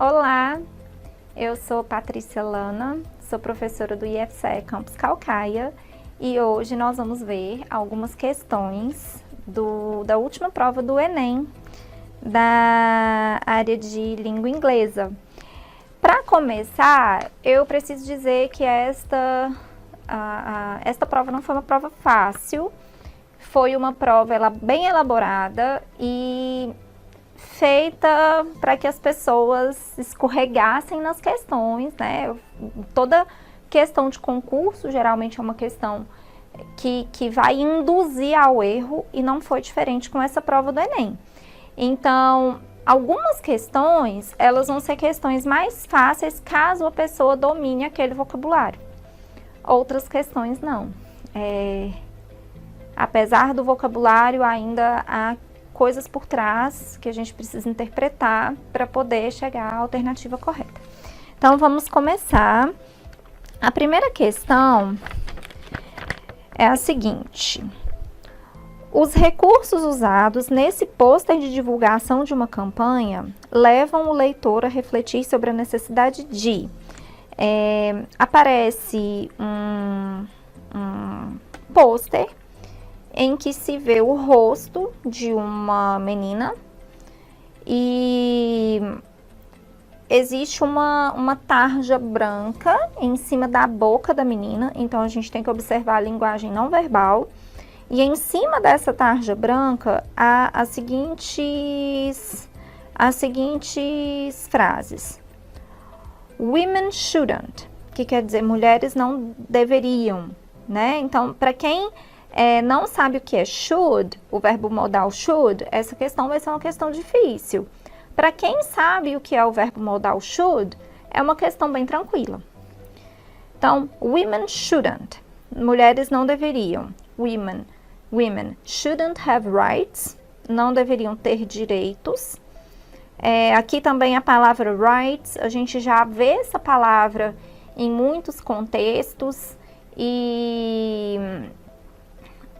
Olá, eu sou Patrícia Lana, sou professora do IFCE Campus Caucaia e hoje nós vamos ver algumas questões da última prova do Enem, da área de língua inglesa. Para começar, eu preciso dizer que esta prova não foi uma prova fácil, foi uma prova bem elaborada e feita para que as pessoas escorregassem nas questões, né? Toda questão de concurso geralmente é uma questão que vai induzir ao erro e não foi diferente com essa prova do Enem. Então, algumas questões, elas vão ser questões mais fáceis caso a pessoa domine aquele vocabulário. Outras questões não. Apesar do vocabulário, ainda há coisas por trás que a gente precisa interpretar para poder chegar à alternativa correta. Então, vamos começar. A primeira questão é a seguinte: os recursos usados nesse pôster de divulgação de uma campanha levam o leitor a refletir sobre a necessidade de... aparece um pôster em que se vê o rosto de uma menina e existe uma tarja branca em cima da boca da menina, então a gente tem que observar a linguagem não verbal. E em cima dessa tarja branca há as seguintes frases. Women shouldn't, que quer dizer mulheres não deveriam, né? Então, para quem não sabe o que é should, o verbo modal should, essa questão vai ser uma questão difícil. Para quem sabe o que é o verbo modal should, é uma questão bem tranquila. Então, women shouldn't, mulheres não deveriam. Women shouldn't have rights, não deveriam ter direitos. Aqui também a palavra rights, a gente já vê essa palavra em muitos contextos e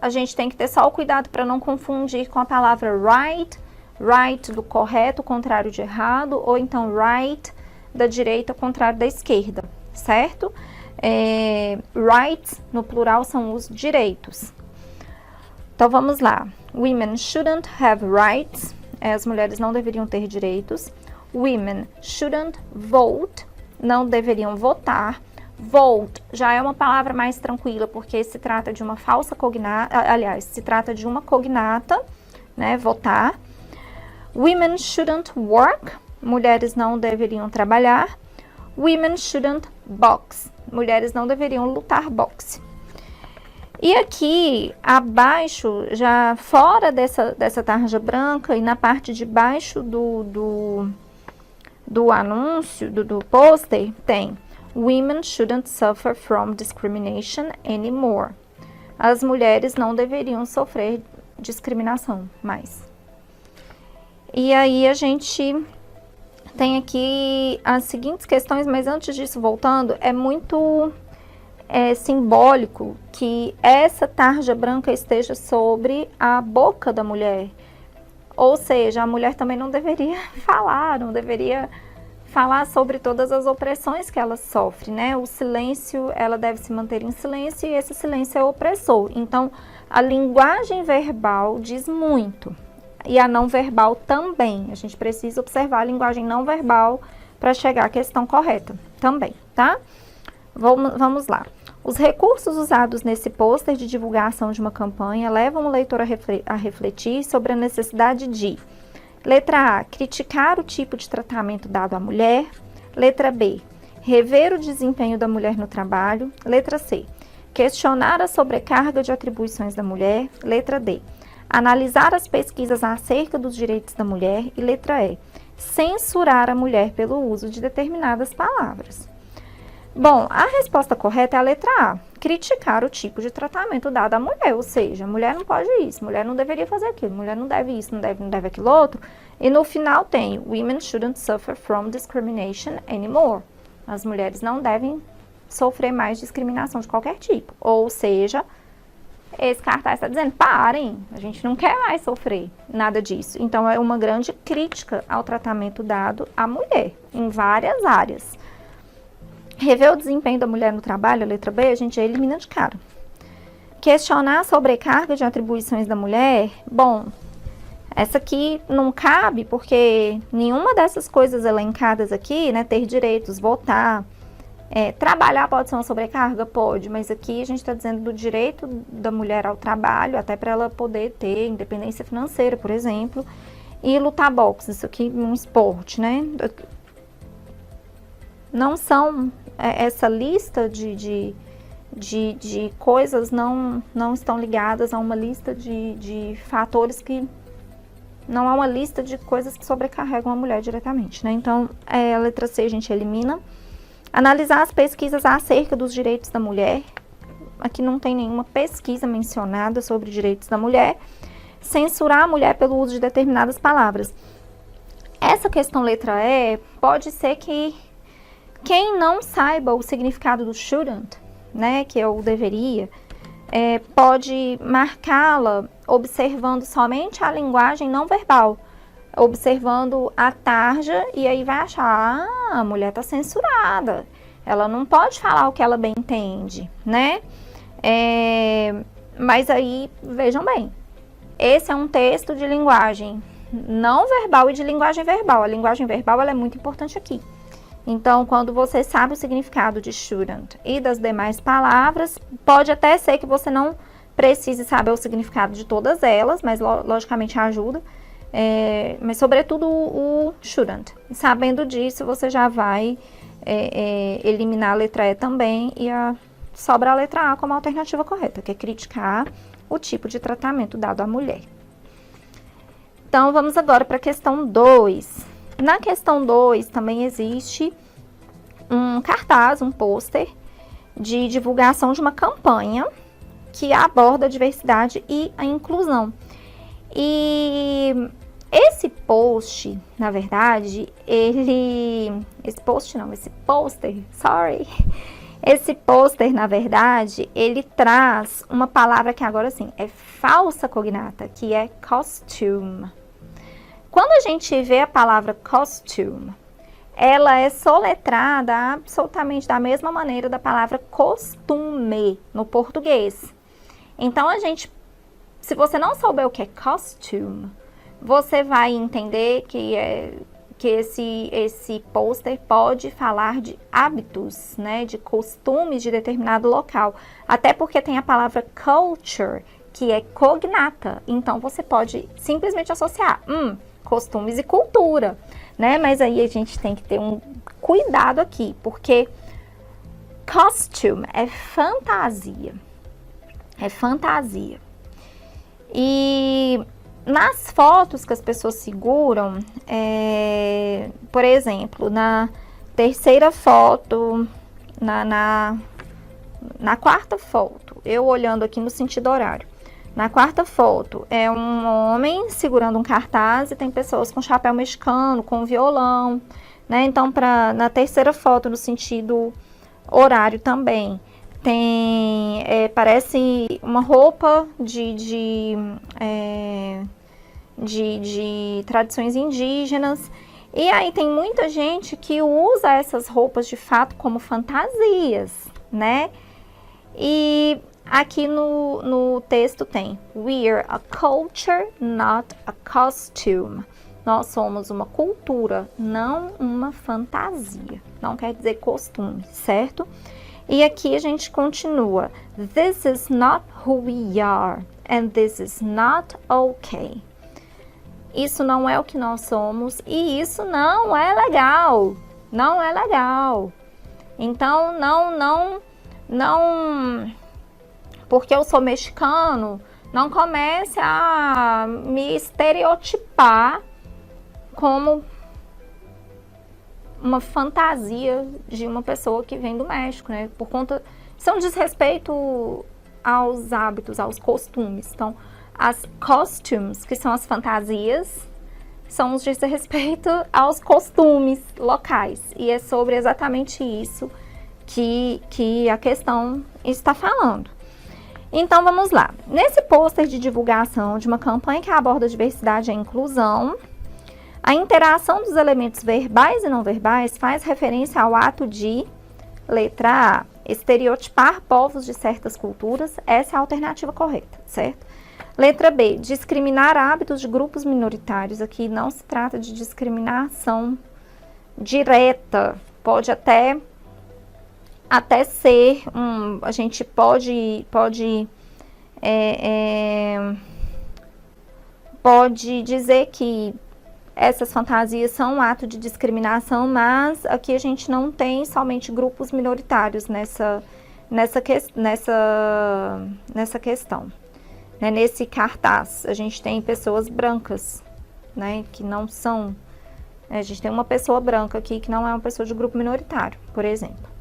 a gente tem que ter só o cuidado para não confundir com a palavra right do correto, contrário de errado, ou então right da direita, contrário da esquerda, certo? Rights, no plural, são os direitos. Então, vamos lá. Women shouldn't have rights. As mulheres não deveriam ter direitos. Women shouldn't vote. Não deveriam votar. Vote já é uma palavra mais tranquila, porque se trata de uma falsa cognata, aliás, se trata de uma cognata, né, votar. Women shouldn't work, mulheres não deveriam trabalhar. Women shouldn't box, mulheres não deveriam lutar boxe. E aqui, abaixo, já fora dessa tarja branca e na parte de baixo do anúncio, do pôster, tem Women shouldn't suffer from discrimination anymore. As mulheres não deveriam sofrer discriminação mais. E aí a gente tem aqui as seguintes questões, mas antes disso, voltando, é muito simbólico que essa tarja branca esteja sobre a boca da mulher. Ou seja, a mulher também não deveria falar, não deveria falar sobre todas as opressões que ela sofre, né? O silêncio, ela deve se manter em silêncio e esse silêncio é opressor. Então, a linguagem verbal diz muito e a não verbal também. A gente precisa observar a linguagem não verbal para chegar à questão correta também, tá? Vamos lá. Os recursos usados nesse pôster de divulgação de uma campanha levam o leitor a refletir sobre a necessidade de: letra A, criticar o tipo de tratamento dado à mulher. Letra B, rever o desempenho da mulher no trabalho. Letra C, questionar a sobrecarga de atribuições da mulher. Letra D, analisar as pesquisas acerca dos direitos da mulher. E letra E, censurar a mulher pelo uso de determinadas palavras. Bom, a resposta correta é a letra A, criticar o tipo de tratamento dado à mulher, ou seja, a mulher não pode isso, mulher não deveria fazer aquilo, mulher não deve isso, não deve aquilo outro. E no final tem, women shouldn't suffer from discrimination anymore. As mulheres não devem sofrer mais discriminação de qualquer tipo, ou seja, esse cartaz está dizendo, parem, a gente não quer mais sofrer nada disso. Então, é uma grande crítica ao tratamento dado à mulher, em várias áreas. Rever o desempenho da mulher no trabalho, a letra B, a gente já elimina de cara. Questionar a sobrecarga de atribuições da mulher, bom, essa aqui não cabe porque nenhuma dessas coisas elencadas aqui, né, ter direitos, votar, trabalhar pode ser uma sobrecarga? Pode, mas aqui a gente está dizendo do direito da mulher ao trabalho, até para ela poder ter independência financeira, por exemplo, e lutar boxe, isso aqui é um esporte, né? Não são, essa lista de coisas não estão ligadas a uma lista de fatores que não há uma lista de coisas que sobrecarregam a mulher diretamente, né? Então, a letra C a gente elimina. Analisar as pesquisas acerca dos direitos da mulher. Aqui não tem nenhuma pesquisa mencionada sobre direitos da mulher. Censurar a mulher pelo uso de determinadas palavras. Essa questão letra E, pode ser que quem não saiba o significado do shouldn't, né, que é o deveria, pode marcá-la observando somente a linguagem não verbal, observando a tarja, e aí vai achar, a mulher está censurada, ela não pode falar o que ela bem entende, né? Mas aí, vejam bem, esse é um texto de linguagem não verbal e de linguagem verbal. A linguagem verbal ela é muito importante aqui. Então, quando você sabe o significado de shouldn't e das demais palavras, pode até ser que você não precise saber o significado de todas elas, mas logicamente ajuda. Mas sobretudo o shouldn't. Sabendo disso, você já vai eliminar a letra E também e sobra a letra A como a alternativa correta, que é criticar o tipo de tratamento dado à mulher. Então, vamos agora para a questão 2. Na questão 2 também existe um cartaz, um pôster de divulgação de uma campanha que aborda a diversidade e a inclusão. E esse post, na verdade, esse pôster, na verdade, ele traz uma palavra que agora sim é falsa cognata, que é costume. Quando a gente vê a palavra costume, ela é soletrada absolutamente da mesma maneira da palavra costume no português. Então, se você não souber o que é costume, você vai entender que esse pôster pode falar de hábitos, né, de costumes de determinado local. Até porque tem a palavra culture, que é cognata. Então, você pode simplesmente associar costumes e cultura, né? Mas aí a gente tem que ter um cuidado aqui, porque costume é fantasia. É fantasia. E nas fotos que as pessoas seguram, por exemplo, na terceira foto, na quarta foto, eu olhando aqui no sentido horário, na quarta foto é um homem segurando um cartaz e tem pessoas com chapéu mexicano, com violão, né? Então, na terceira foto, no sentido horário também, parece uma roupa de tradições indígenas. E aí tem muita gente que usa essas roupas de fato como fantasias, né? E aqui no texto tem "We're a culture, not a costume". Nós somos uma cultura, não uma fantasia. Não quer dizer costume, certo? E aqui a gente continua. "This is not who we are, and this is not okay". Isso não é o que nós somos e isso não é legal. Não é legal. Então, não, porque eu sou mexicano, não comece a me estereotipar como uma fantasia de uma pessoa que vem do México, né? Por conta, isso é um desrespeito aos hábitos, aos costumes. Então, as costumes, que são as fantasias, são os desrespeito aos costumes locais. E é sobre exatamente isso que a questão está falando. Então, vamos lá. Nesse pôster de divulgação de uma campanha que aborda a diversidade e a inclusão, a interação dos elementos verbais e não verbais faz referência ao ato de, letra A, estereotipar povos de certas culturas. Essa é a alternativa correta, certo? Letra B, discriminar hábitos de grupos minoritários. Aqui não se trata de discriminação direta, pode até ser a gente pode dizer que essas fantasias são um ato de discriminação, mas aqui a gente não tem somente grupos minoritários nessa questão. Né? Nesse cartaz, a gente tem pessoas brancas, né, que não são... A gente tem uma pessoa branca aqui que não é uma pessoa de grupo minoritário, por exemplo.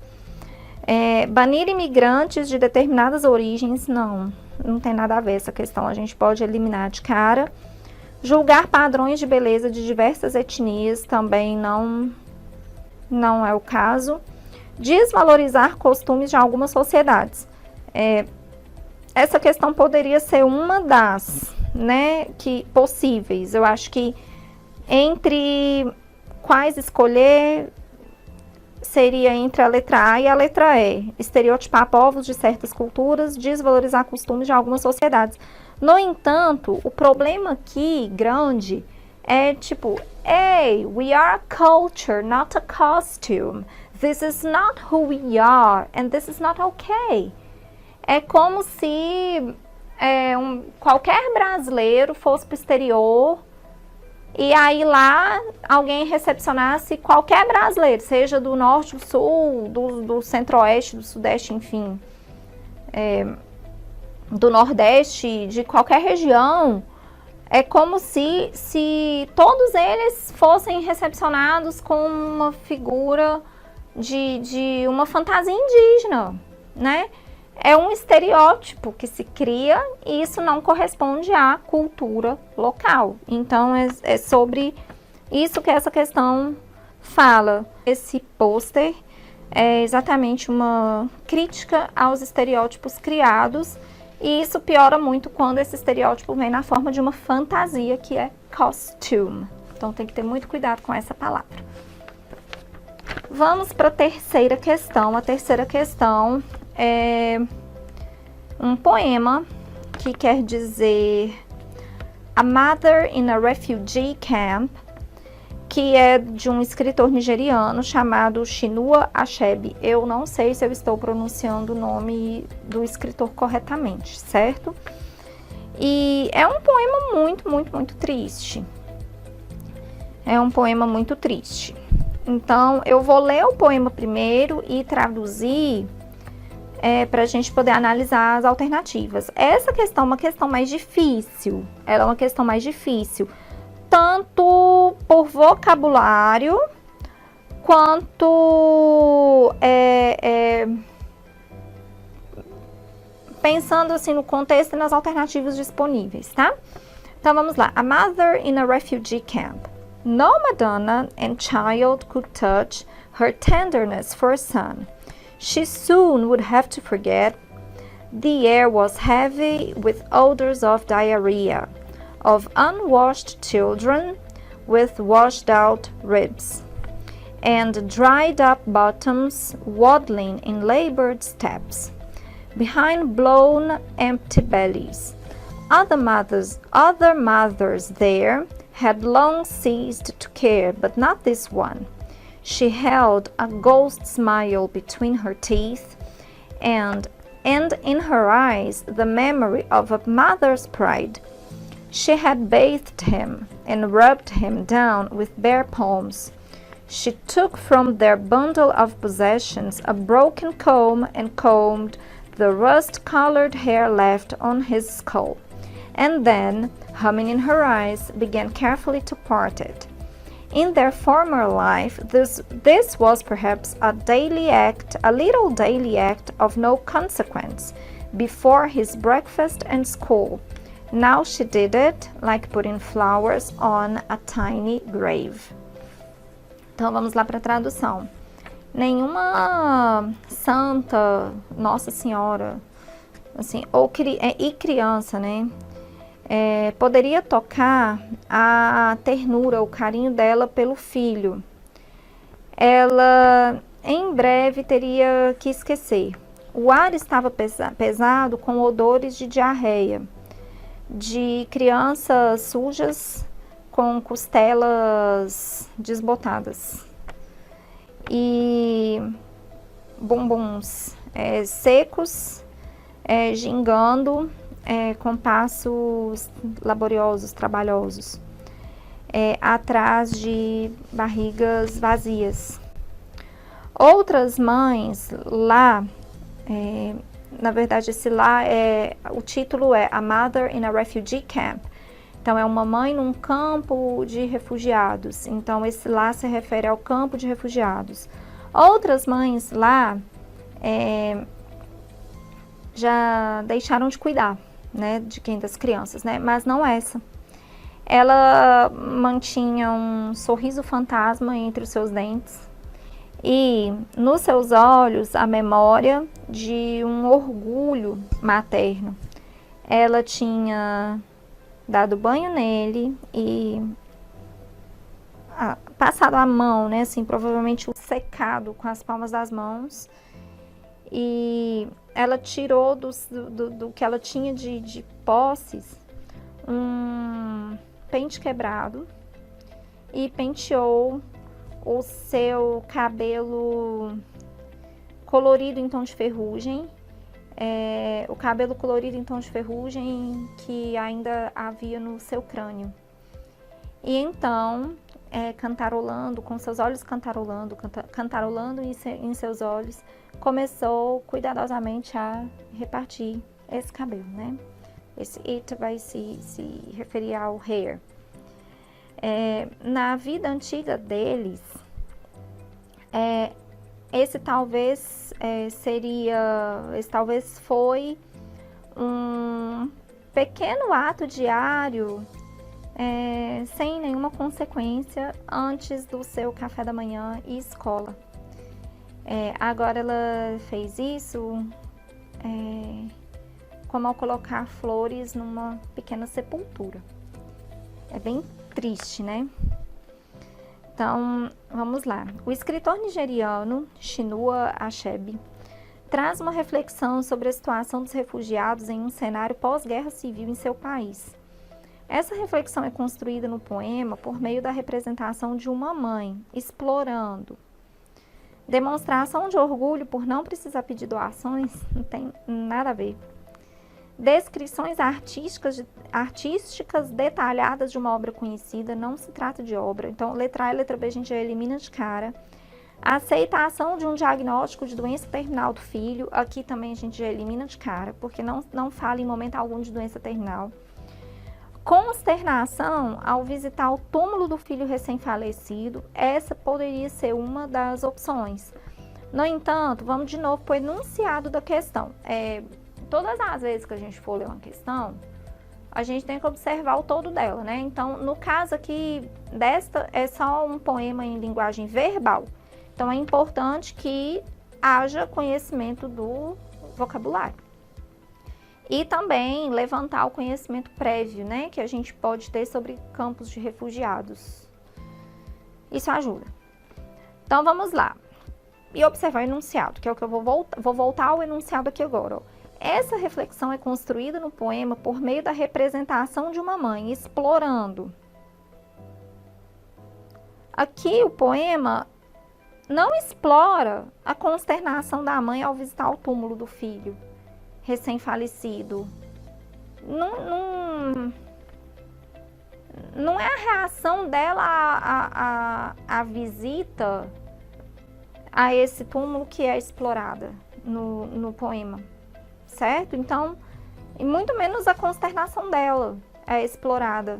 Banir imigrantes de determinadas origens, não tem nada a ver essa questão, a gente pode eliminar de cara. Julgar padrões de beleza de diversas etnias, também não é o caso. Desvalorizar costumes de algumas sociedades. Essa questão poderia ser uma das, né, possíveis. Eu acho que entre quais escolher seria entre a letra A e a letra E. Estereotipar povos de certas culturas, desvalorizar costumes de algumas sociedades. No entanto, o problema aqui, grande, é tipo, hey, we are a culture, not a costume. This is not who we are, and this is not okay. É como se qualquer brasileiro fosse para o exterior e aí lá alguém recepcionasse qualquer brasileiro, seja do norte, do sul, do centro-oeste, do sudeste, enfim, do nordeste, de qualquer região. É como se todos eles fossem recepcionados com uma figura de uma fantasia indígena, né? É um estereótipo que se cria e isso não corresponde à cultura local. Então, é sobre isso que essa questão fala. Esse pôster é exatamente uma crítica aos estereótipos criados e isso piora muito quando esse estereótipo vem na forma de uma fantasia, que é costume. Então, tem que ter muito cuidado com essa palavra. Vamos para a terceira questão. A terceira questão é um poema que quer dizer A Mother in a Refugee Camp, que é de um escritor nigeriano chamado Chinua Achebe. Eu não sei se eu estou pronunciando o nome do escritor corretamente, certo? E é um poema muito, muito, muito triste. É um poema muito triste. Então, eu vou ler o poema primeiro e traduzir para a gente poder analisar as alternativas. Essa questão é uma questão mais difícil. Ela é uma questão mais difícil, tanto por vocabulário, quanto pensando assim no contexto e nas alternativas disponíveis, tá? Então, vamos lá. A Mother in a Refugee Camp. No Madonna and child could touch her tenderness for a son. She soon would have to forget. The air was heavy with odors of diarrhea, of unwashed children with washed out ribs, and dried up bottoms waddling in labored steps, behind blown empty bellies. Other mothers there had long ceased to care, but not this one. She held a ghost smile between her teeth, and in her eyes the memory of a mother's pride. She had bathed him and rubbed him down with bare palms. She took from their bundle of possessions a broken comb and combed the rust-colored hair left on his skull, and then, humming in her eyes, began carefully to part it. In their former life, this was perhaps a little daily act of no consequence, before his breakfast and school. Now she did it like putting flowers on a tiny grave. Então vamos lá para a tradução. Nenhuma santa, Nossa Senhora, assim, e criança, né? Poderia tocar a ternura, o carinho dela pelo filho. Ela em breve teria que esquecer. O ar estava pesado com odores de diarreia, de crianças sujas com costelas desbotadas e bumbuns secos, gingando com passos laboriosos, trabalhosos, atrás de barrigas vazias. Outras mães lá, na verdade esse lá o título é A Mother in a Refugee Camp. Então é uma mãe num campo de refugiados. Então esse lá se refere ao campo de refugiados. Outras mães lá já deixaram de cuidar, né, das crianças, né? Mas não essa. Ela mantinha um sorriso fantasma entre os seus dentes e nos seus olhos a memória de um orgulho materno. Ela tinha dado banho nele e passado a mão, né, assim, provavelmente secado com as palmas das mãos, e ela tirou do que ela tinha de posses um pente quebrado e penteou o seu cabelo colorido em tom de ferrugem, o cabelo colorido em tom de ferrugem que ainda havia no seu crânio. E então, cantarolando, com seus olhos cantarolando em seus olhos, começou cuidadosamente a repartir esse cabelo, né? Esse it vai se referir ao hair. Na vida antiga deles, esse talvez foi um pequeno ato diário, sem nenhuma consequência, antes do seu café da manhã e escola. Agora ela fez isso como ao colocar flores numa pequena sepultura. É bem triste, né? Então, vamos lá. O escritor nigeriano Chinua Achebe traz uma reflexão sobre a situação dos refugiados em um cenário pós-guerra civil em seu país. Essa reflexão é construída no poema por meio da representação de uma mãe explorando. Demonstração de orgulho por não precisar pedir doações, não tem nada a ver. Descrições artísticas detalhadas de uma obra conhecida, não se trata de obra. Então, letra A e letra B a gente já elimina de cara. A aceitação de um diagnóstico de doença terminal do filho, aqui também a gente já elimina de cara, porque não fala em momento algum de doença terminal. Consternação ao visitar o túmulo do filho recém-falecido, essa poderia ser uma das opções. No entanto, vamos de novo para o enunciado da questão. Todas as vezes que a gente for ler uma questão, a gente tem que observar o todo dela, né? Então, no caso aqui desta, é só um poema em linguagem verbal. Então, é importante que haja conhecimento do vocabulário. E também levantar o conhecimento prévio, né? Que a gente pode ter sobre campos de refugiados. Isso ajuda. Então, vamos lá. E observar o enunciado, que é o que eu vou voltar ao enunciado aqui agora, ó. Essa reflexão é construída no poema por meio da representação de uma mãe explorando. Aqui o poema não explora a consternação da mãe ao visitar o túmulo do filho recém-falecido. Não é a reação dela à visita a esse túmulo que é explorada no poema. Certo? Então, e muito menos a consternação dela é explorada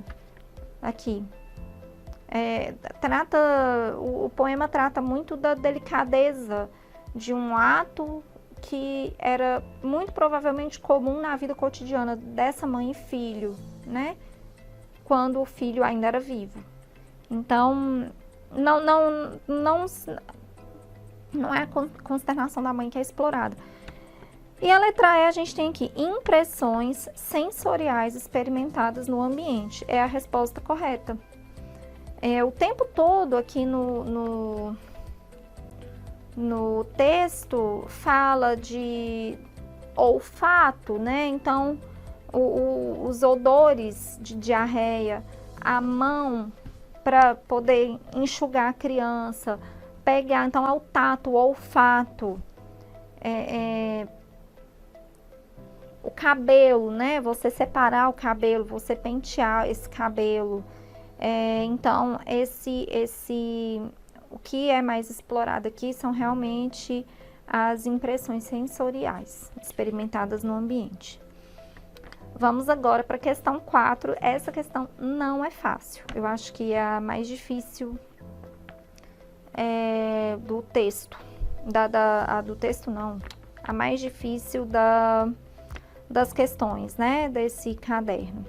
aqui. O poema trata muito da delicadeza de um ato que era muito provavelmente comum na vida cotidiana dessa mãe e filho, né? Quando o filho ainda era vivo. Então, não é a consternação da mãe que é explorada. E a letra E, a gente tem aqui impressões sensoriais experimentadas no ambiente. É a resposta correta. O tempo todo aqui no texto fala de olfato, né? Então, os odores de diarreia, a mão para poder enxugar a criança, pegar, então é o tato, o olfato, o cabelo, né? Você separar o cabelo, você pentear esse cabelo. Então, o que é mais explorado aqui são realmente as impressões sensoriais experimentadas no ambiente. Vamos agora para a questão 4. Essa questão não é fácil. Eu acho que é a mais difícil do texto. Do texto não. A mais difícil das questões, né? Desse caderno.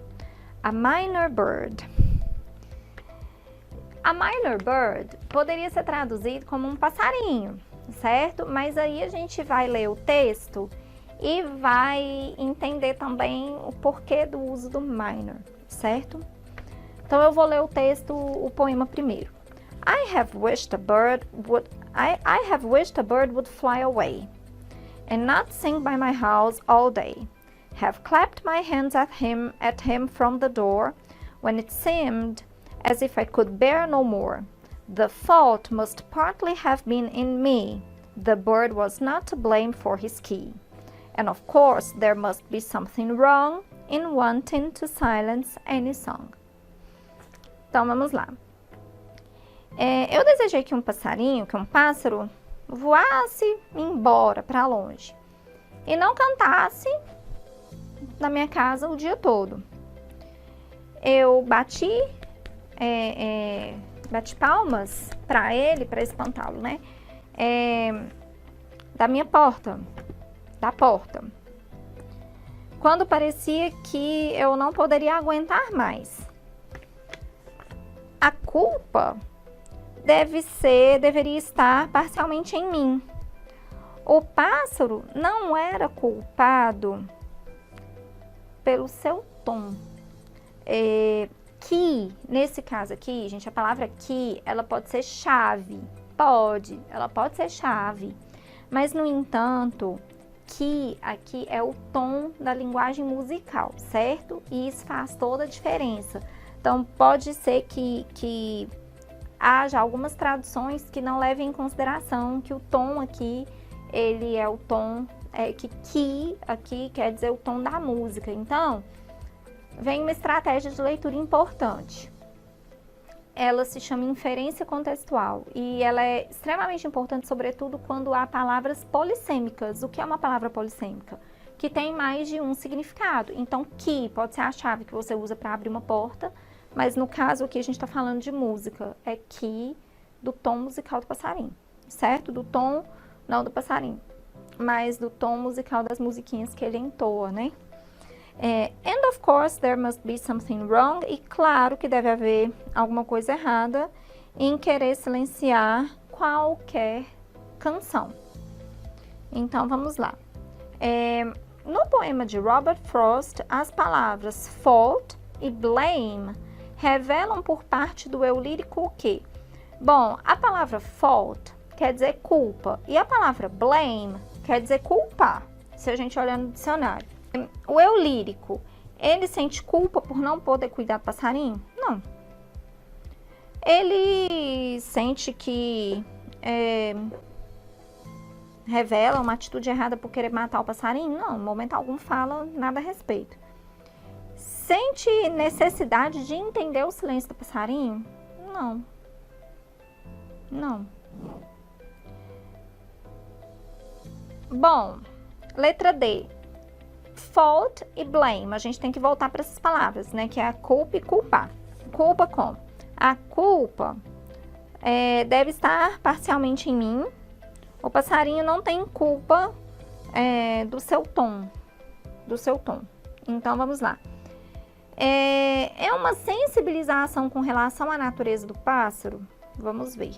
A minor bird. A minor bird poderia ser traduzido como um passarinho, certo? Mas aí a gente vai ler o texto e vai entender também o porquê do uso do minor, certo? Então eu vou ler o texto, o poema primeiro. I have wished a bird would fly away and not sing by my house all day. Have clapped my hands at him from the door when it seemed as if I could bear no more. The fault must partly have been in me. The bird was not to blame for his key. And of course, there must be something wrong in wanting to silence any song. Então, vamos lá. Eu desejei que um pássaro, voasse embora para longe e não cantasse na minha casa o dia todo. Eu bati palmas para ele, para espantá-lo, né? Da porta. Quando parecia que eu não poderia aguentar mais. A culpa deveria estar parcialmente em mim. O pássaro não era culpado pelo seu tom. Que, nesse caso aqui, gente, a palavra que, ela pode ser chave. Ela pode ser chave. Mas, no entanto, que aqui é o tom da linguagem musical, certo? E isso faz toda a diferença. Então, pode ser que haja algumas traduções que não levem em consideração que o tom aqui, ele é o tom, que aqui quer dizer o tom da música. Então, vem uma estratégia de leitura importante. Ela se chama inferência contextual e ela é extremamente importante, sobretudo quando há palavras polissêmicas. O que é uma palavra polissêmica? Que tem mais de um significado. Então, que pode ser a chave que você usa para abrir uma porta, mas no caso aqui a gente está falando de música. É que do tom musical do passarinho, certo? Do tom, não do passarinho, mas do tom musical das musiquinhas que ele entoa, né? And of course there must be something wrong. E claro que deve haver alguma coisa errada em querer silenciar qualquer canção. Então vamos lá. No poema de Robert Frost, as palavras fault e blame revelam por parte do eu lírico o quê? Bom, a palavra fault quer dizer culpa e a palavra blame quer dizer culpar, se a gente olhar no dicionário. O eu lírico, ele sente culpa por não poder cuidar do passarinho? Não. Ele sente que revela uma atitude errada por querer matar o passarinho? Não, em momento algum fala nada a respeito. Sente necessidade de entender o silêncio do passarinho? Não. Não. Bom, letra D. Fault e blame. A gente tem que voltar para essas palavras, né? Que é a culpa e culpar. Culpa como? A culpa deve estar parcialmente em mim. O passarinho não tem culpa do seu tom. Então, vamos lá. É uma sensibilização com relação à natureza do pássaro? Vamos ver.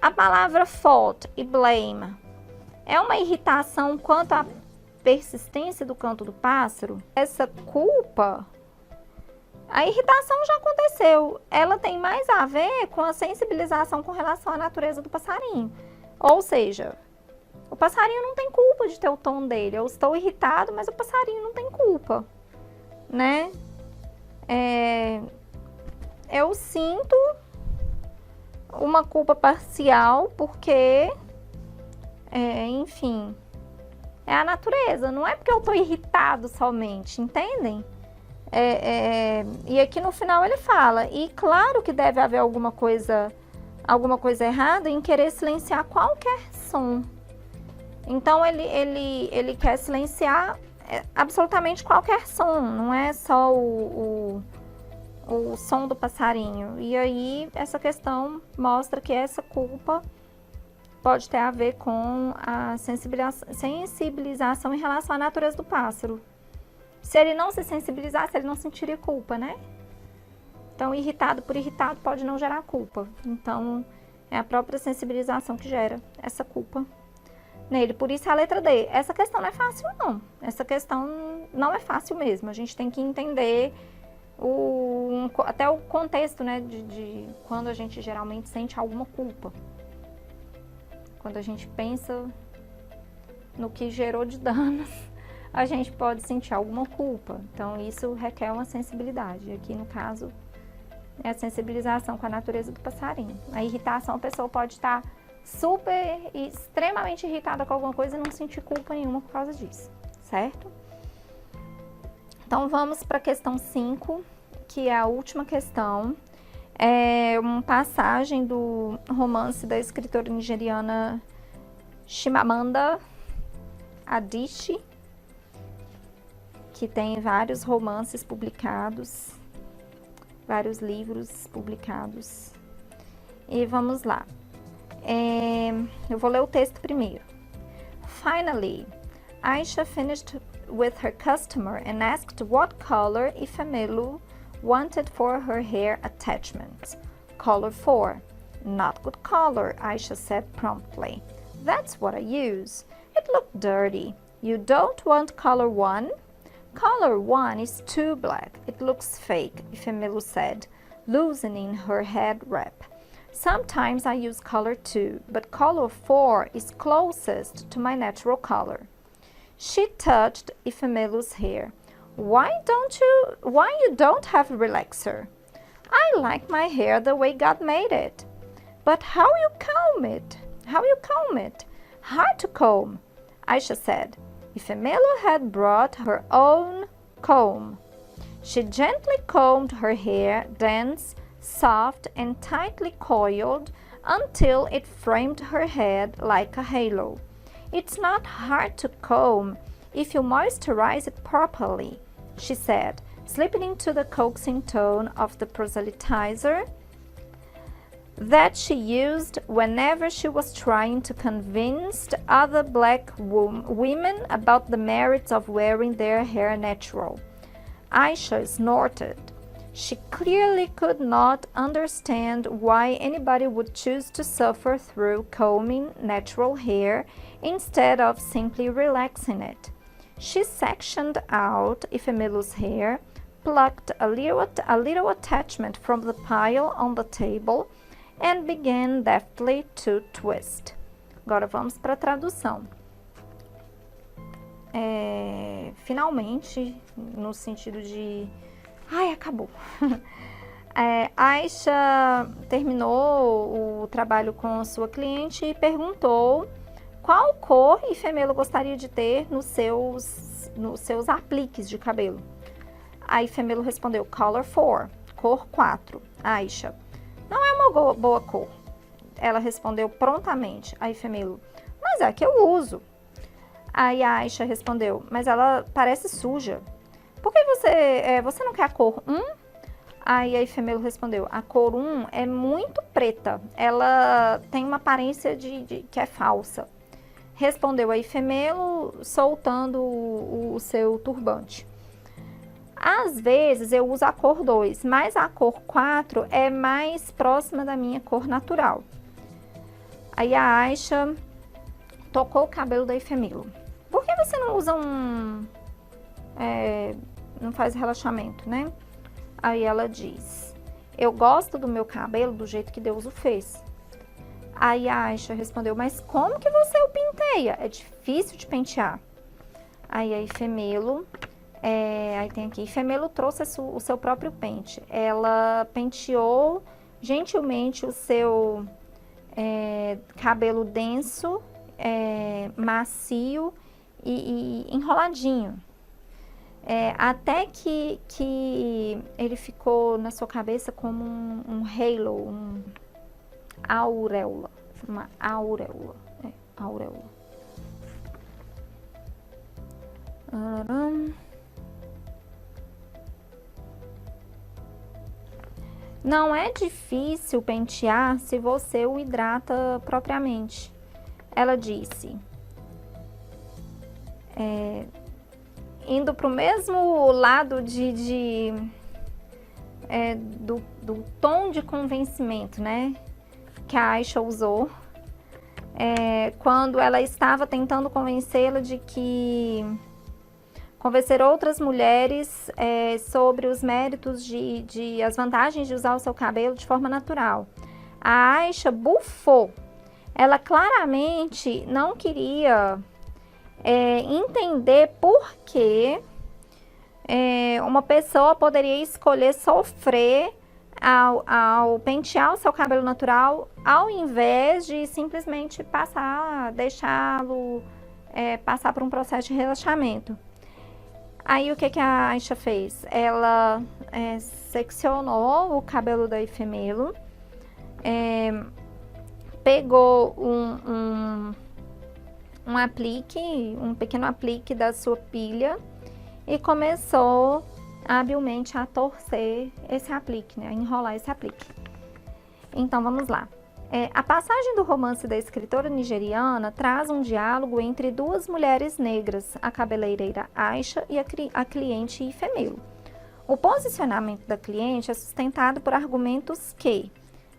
A palavra fault e blame É uma irritação quanto à persistência do canto do pássaro? Essa culpa, a irritação já aconteceu. Ela tem mais a ver com a sensibilização com relação à natureza do passarinho. Ou seja, o passarinho não tem culpa de ter o tom dele. Eu estou irritado, mas o passarinho não tem culpa, né? Eu sinto uma culpa parcial porque, enfim, é a natureza. Não é porque eu estou irritado somente, entendem? E aqui no final ele fala, e claro que deve haver alguma coisa errada em querer silenciar qualquer som. Então ele quer silenciar absolutamente qualquer som, não é só o som do passarinho. E aí essa questão mostra que essa culpa pode ter a ver com a sensibilização em relação à natureza do pássaro. Se ele não se sensibilizasse, ele não sentiria culpa, né? Então, irritado por irritado pode não gerar culpa. Então, é a própria sensibilização que gera essa culpa nele. Por isso, a letra D. Essa questão não é fácil, não. Essa questão não é fácil mesmo. A gente tem que entender até o contexto, né? De quando a gente geralmente sente alguma culpa. Quando a gente pensa no que gerou de danos, a gente pode sentir alguma culpa. Então, isso requer uma sensibilidade. Aqui, no caso, é a sensibilização com a natureza do passarinho. A irritação, a pessoa pode estar super e extremamente irritada com alguma coisa e não sentir culpa nenhuma por causa disso, certo? Então, vamos para a questão 5, que é a última questão. É uma passagem do romance da escritora nigeriana Chimamanda Adichie, que tem vários romances publicados, vários livros publicados. E vamos lá. Eu vou ler o texto primeiro. Finally, Aisha finished with her customer and asked what color Ifemelu wanted for her hair attachment. Color 4. Not good color, Aisha said promptly. That's what I use. It looked dirty. You don't want color 1? Color 1 is too black. It looks fake, Ifemelu said, loosening her head wrap. Sometimes I use color 2, but color 4 is closest to my natural color. She touched Ifemelu's hair. Why you don't have a relaxer? I like my hair the way God made it. But how you comb it? Hard to comb, Aisha said. Ifemelu had brought her own comb. She gently combed her hair, dense, soft, and tightly coiled, until it framed her head like a halo. It's not hard to comb if you moisturize it properly, she said, slipping into the coaxing tone of the proselytizer that she used whenever she was trying to convince other black women about the merits of wearing their hair natural. Aisha snorted. She clearly could not understand why anybody would choose to suffer through combing natural hair instead of simply relaxing it. She sectioned out Ifemelu's hair, plucked a little attachment from the pile on the table, and began deftly to twist. Agora vamos para a tradução. Finalmente, no sentido de... Ai, acabou. Aisha terminou o trabalho com sua cliente e perguntou qual cor Ifemelu gostaria de ter nos seus apliques de cabelo. A Ifemelu respondeu, color 4, cor 4. Aisha, não é uma boa cor. Ela respondeu prontamente. A Ifemelu, mas é que eu uso. Aí a Aisha respondeu, mas ela parece suja. Por que você não quer a cor 1? Aí a Ifemelu respondeu, a cor 1 é muito preta. Ela tem uma aparência que é falsa. Respondeu a Ifemelu, soltando o seu turbante. Às vezes eu uso a cor 2, mas a cor 4 é mais próxima da minha cor natural. Aí a Aisha tocou o cabelo da Ifemelo. Por que você não usa não faz relaxamento, né? Aí ela diz, eu gosto do meu cabelo do jeito que Deus o fez. Aí a Aisha respondeu, mas como que você o penteia? É difícil de pentear. Aí a Ifemelo, aí tem aqui, Ifemelo trouxe o seu próprio pente. Ela penteou gentilmente o seu cabelo denso, macio e enroladinho. Até que ele ficou na sua cabeça como um halo, auréola, uma auréola, auréola. Não é difícil pentear se você o hidrata propriamente. Ela disse, indo para o mesmo lado do tom de convencimento, né, que a Aisha usou, quando ela estava tentando convencê-la de que convencer outras mulheres sobre os méritos as vantagens de usar o seu cabelo de forma natural. A Aisha bufou. Ela claramente não queria entender por que uma pessoa poderia escolher sofrer ao pentear o seu cabelo natural, ao invés de simplesmente deixá-lo passar por um processo de relaxamento. Aí o que a Aisha fez? Ela seccionou o cabelo da Ifemelo, pegou um pequeno aplique da sua pilha e começou habilmente a torcer esse aplique, né, a enrolar esse aplique. Então vamos lá. A passagem do romance da escritora nigeriana traz um diálogo entre duas mulheres negras, a cabeleireira Aisha e a cliente Ifemelo. O posicionamento da cliente é sustentado por argumentos que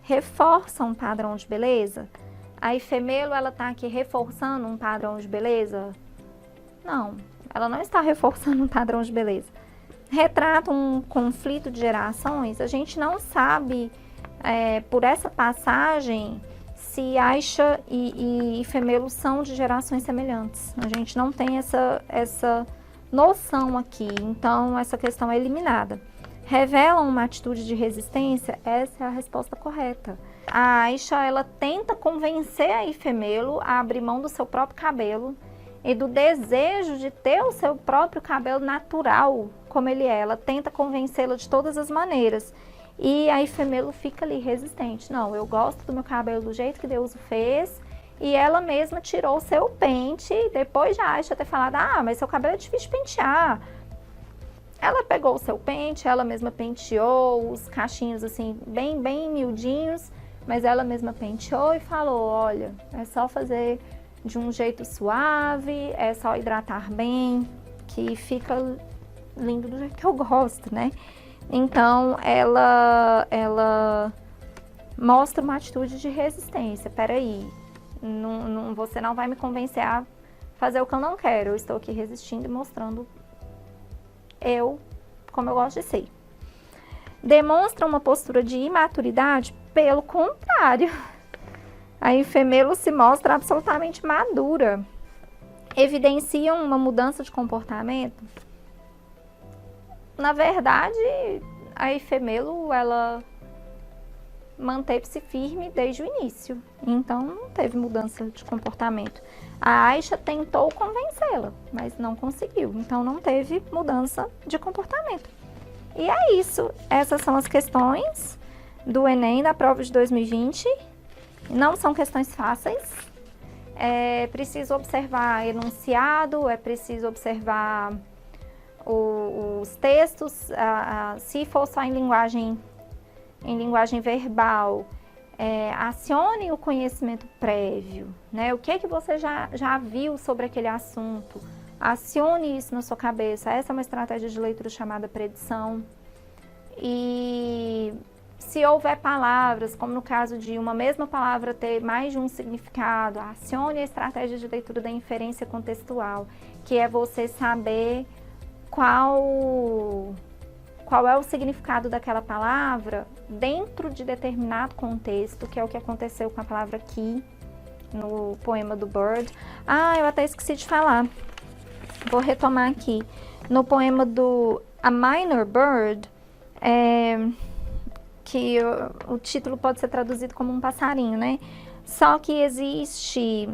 reforçam um padrão de beleza. A Ifemelo, ela está aqui reforçando um padrão de beleza? Não, ela não está reforçando um padrão de beleza. Retrata um conflito de gerações. A gente não sabe, por essa passagem, se Aisha e Ifemelo são de gerações semelhantes. A gente não tem essa noção aqui, então essa questão é eliminada. Revelam uma atitude de resistência? Essa é a resposta correta. A Aisha, ela tenta convencer a Ifemelo a abrir mão do seu próprio cabelo e do desejo de ter o seu próprio cabelo natural, como ele é. Ela tenta convencê-la de todas as maneiras. E a Ifemelo fica ali resistente. Não, eu gosto do meu cabelo do jeito que Deus o fez. E ela mesma tirou o seu pente, depois de a Aisha ter falado, mas seu cabelo é difícil de pentear. Ela pegou o seu pente, ela mesma penteou os cachinhos assim, bem miudinhos, mas ela mesma penteou e falou, olha, é só fazer de um jeito suave, é só hidratar bem, que fica lindo do jeito que eu gosto, né? Então, ela mostra uma atitude de resistência. Peraí, você não vai me convencer a fazer o que eu não quero. Eu estou aqui resistindo e mostrando como eu gosto de ser. Demonstra uma postura de imaturidade? Pelo contrário. A Ifemelo se mostra absolutamente madura. Evidenciam uma mudança de comportamento? Na verdade, a Ifemelo, ela manteve-se firme desde o início. Então, não teve mudança de comportamento. A Aisha tentou convencê-la, mas não conseguiu. Então, não teve mudança de comportamento. E é isso. Essas são as questões do Enem da prova de 2020. Não são questões fáceis. É preciso observar enunciado, é preciso observar os textos, se for só em linguagem verbal, acione o conhecimento prévio, né? O que você já viu sobre aquele assunto? Acione isso na sua cabeça. Essa é uma estratégia de leitura chamada predição. E Se houver palavras, como no caso de uma mesma palavra ter mais de um significado, acione a estratégia de leitura da inferência contextual, que é você saber qual é o significado daquela palavra dentro de determinado contexto, que é o que aconteceu com a palavra key no poema do Bird. Ah, eu até esqueci de falar. Vou retomar aqui. No poema do A Minor Bird, que o título pode ser traduzido como um passarinho, né? Só que existe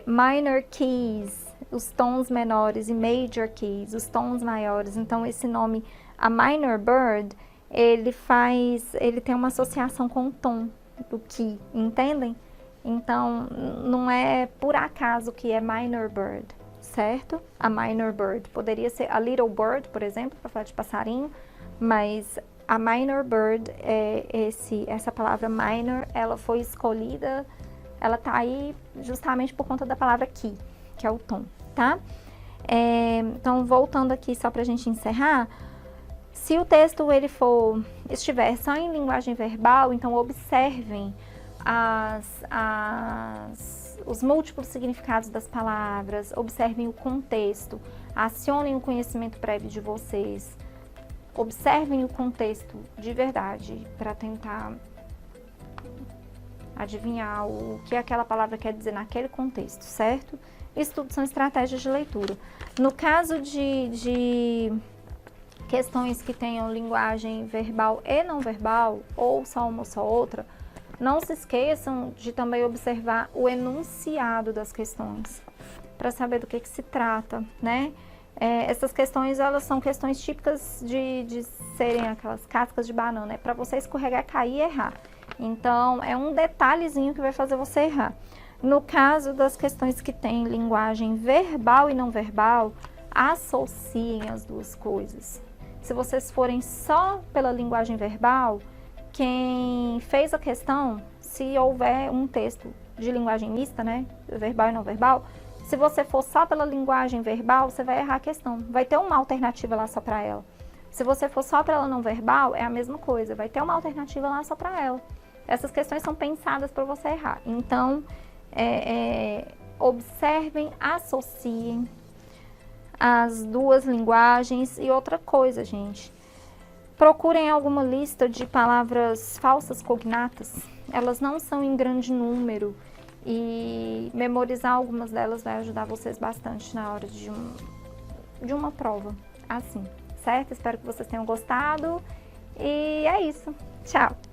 minor keys, os tons menores, e major keys, os tons maiores. Então, esse nome, A Minor Bird, ele tem uma associação com o tom do key, entendem? Então, não é por acaso que é minor bird, certo? A minor bird. Poderia ser a little bird, por exemplo, para falar de passarinho, mas a minor bird, essa palavra minor, ela foi escolhida, ela tá aí justamente por conta da palavra key, que é o tom, tá? Então, voltando aqui só pra gente encerrar, se o texto estiver só em linguagem verbal, então observem os múltiplos significados das palavras, observem o contexto, acionem o conhecimento prévio de vocês, observem o contexto de verdade para tentar adivinhar o que aquela palavra quer dizer naquele contexto, certo? Isso tudo são estratégias de leitura. No caso de questões que tenham linguagem verbal e não verbal, ou só uma ou só outra, não se esqueçam de também observar o enunciado das questões, para saber do que se trata, né? Essas questões, elas são questões típicas de serem aquelas cascas de banana, né? Para você escorregar, cair e errar. Então, é um detalhezinho que vai fazer você errar. No caso das questões que têm linguagem verbal e não verbal, associem as duas coisas. Se vocês forem só pela linguagem verbal, quem fez a questão, se houver um texto de linguagem mista, né, verbal e não verbal, se você for só pela linguagem verbal, você vai errar a questão. Vai ter uma alternativa lá só para ela. Se você for só pela não verbal, é a mesma coisa. Vai ter uma alternativa lá só para ela. Essas questões são pensadas para você errar. Então, observem, associem as duas linguagens. E outra coisa, gente, procurem alguma lista de palavras falsas cognatas. Elas não são em grande número e memorizar algumas delas vai ajudar vocês bastante na hora de uma prova, assim, certo? Espero que vocês tenham gostado e é isso. Tchau!